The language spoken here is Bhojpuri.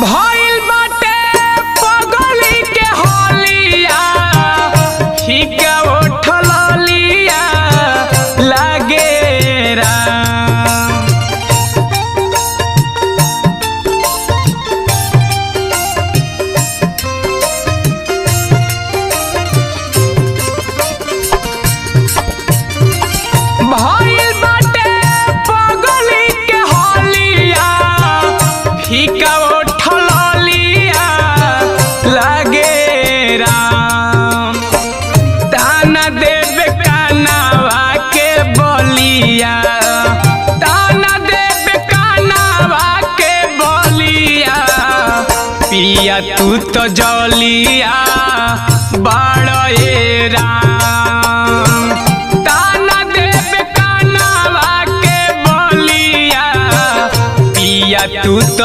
भइल बाटे पगली के होलिया हिका उठल लिया लागे राम। भइल बाटे पगली के होलिया हिका उठल लिया लागे राम। ताना देवे कानावा के बलिया, ताना देवे कानावा के बलिया, पिया तू तो जलिया बड़े राम। ताना देवे कानावा के बलिया, पिया तू तो